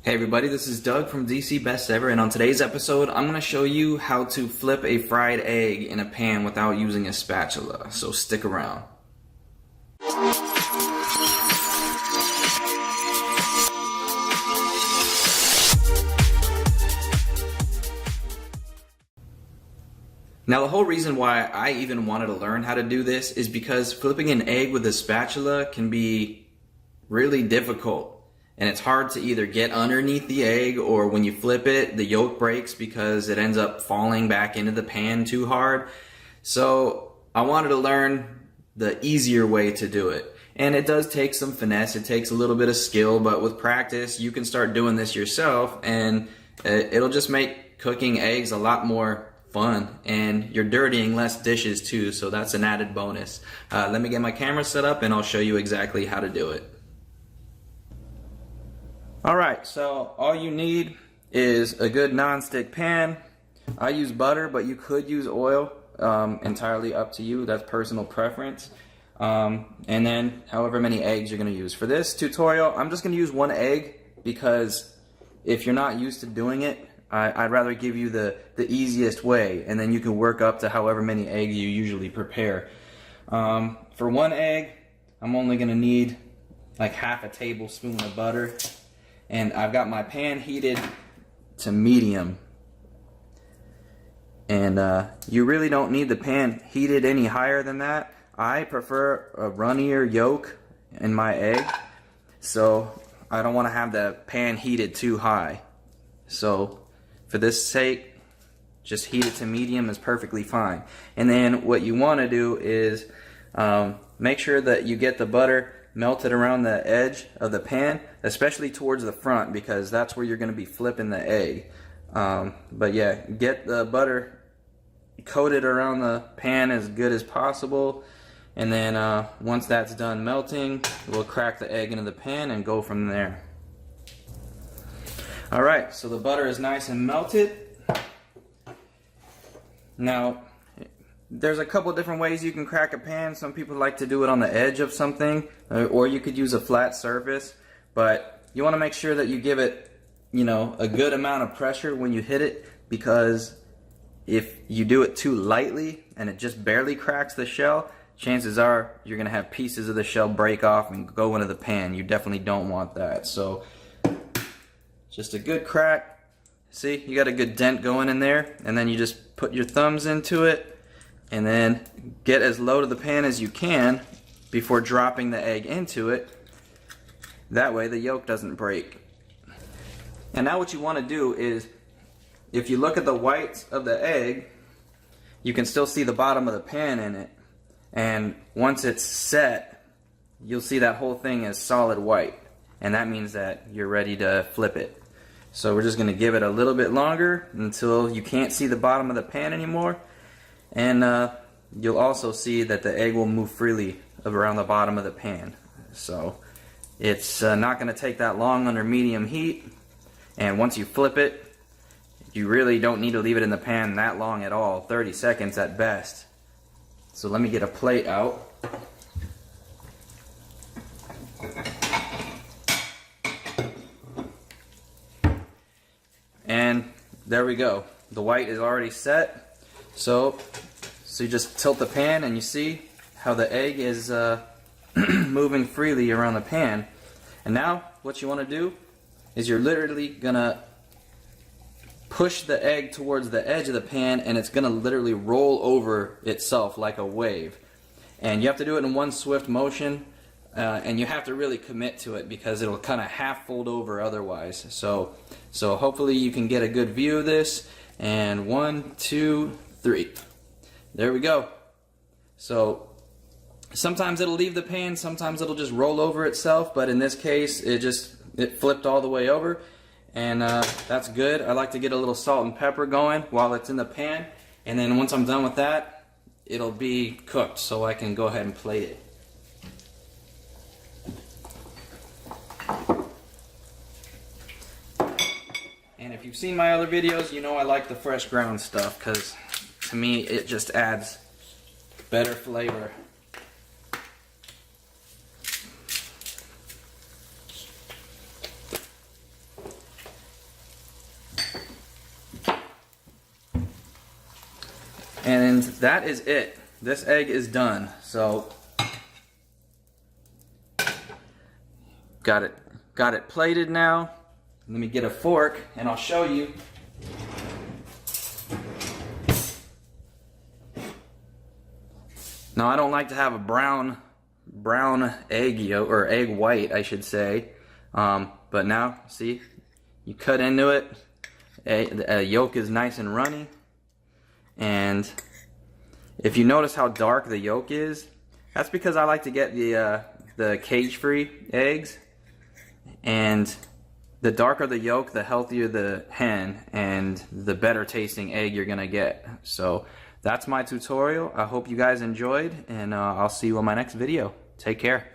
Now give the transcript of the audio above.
Hey everybody, this is Doug from DC Best Ever, and on today's episode I'm going to show you how to flip a fried egg in a pan without using a spatula, so stick around. Now, the whole reason why I even wanted to learn how to do this is because flipping an egg with a spatula can be really difficult. And it's hard to either get underneath the egg, or when you flip it, the yolk breaks because it ends up falling back into the pan too hard. So I wanted to learn the easier way to do it. And it does take some finesse, it takes a little bit of skill, but with practice you can start doing this yourself, and it'll just make cooking eggs a lot more fun, and you're dirtying less dishes too, so that's an added bonus. Let me get my camera set up and I'll show you exactly how to do it. Alright, so all you need is a good non-stick pan. I use butter, but you could use oil, entirely up to you, that's personal preference. And then however many eggs you're going to use. For this tutorial, I'm just going to use one egg, because if you're not used to doing it, I'd rather give you the easiest way, and then you can work up to however many eggs you usually prepare. For one egg, I'm only going to need like half a tablespoon of butter. And I've got my pan heated to medium. And you really don't need the pan heated any higher than that. I prefer a runnier yolk in my egg, so I don't want to have the pan heated too high. So for this sake, just heat it to medium is perfectly fine. And then what you want to do is make sure that you get the butter melted around the edge of the pan, especially towards the front, because that's where you're going to be flipping the egg. But yeah, get the butter coated around the pan as good as possible, and then once that's done melting, we'll crack the egg into the pan and go from there. Alright, so the butter is nice and melted. Now, there's a couple different ways you can crack a pan. Some people like to do it on the edge of something, or you could use a flat surface, but you want to make sure that you give it, a good amount of pressure when you hit it, because if you do it too lightly and it just barely cracks the shell, chances are you're going to have pieces of the shell break off and go into the pan. You definitely don't want that. So just a good crack. See, you got a good dent going in there, and then you just put your thumbs into it and then get as low to the pan as you can before dropping the egg into it. That way the yolk doesn't break. And now what you want to do is, if you look at the whites of the egg, you can still see the bottom of the pan in it. And once it's set, you'll see that whole thing is solid white. And that means that you're ready to flip it. So we're just going to give it a little bit longer until you can't see the bottom of the pan anymore. And you'll also see that the egg will move freely around the bottom of the pan. So it's not going to take that long under medium heat. And once you flip it, you really don't need to leave it in the pan that long at all, 30 seconds at best. So let me get a plate out. And there we go. The white is already set. So you just tilt the pan and you see how the egg is moving freely around the pan. And now what you want to do is you're literally going to push the egg towards the edge of the pan, and it's going to literally roll over itself like a wave. And you have to do it in one swift motion, and you have to really commit to it, because it'll kind of half fold over otherwise. So hopefully you can get a good view of this. And 1, 2, 3. There we go. So sometimes it'll leave the pan, sometimes it'll just roll over itself, but in this case it flipped all the way over, and that's good. I like to get a little salt and pepper going while it's in the pan, and then once I'm done with that, it'll be cooked, so I can go ahead and plate it. And if you've seen my other videos, you know I like the fresh ground stuff, because to me it just adds better flavor. And that is it. This egg is done. So got it plated now. Let me get a fork and I'll show you. Now I don't like to have a brown egg yolk, or egg white I should say, but now see, you cut into it, the yolk is nice and runny, and if you notice how dark the yolk is, that's because I like to get the cage-free eggs, and the darker the yolk, the healthier the hen, and the better tasting egg you're gonna get. So that's my tutorial. I hope you guys enjoyed, and I'll see you on my next video. Take care.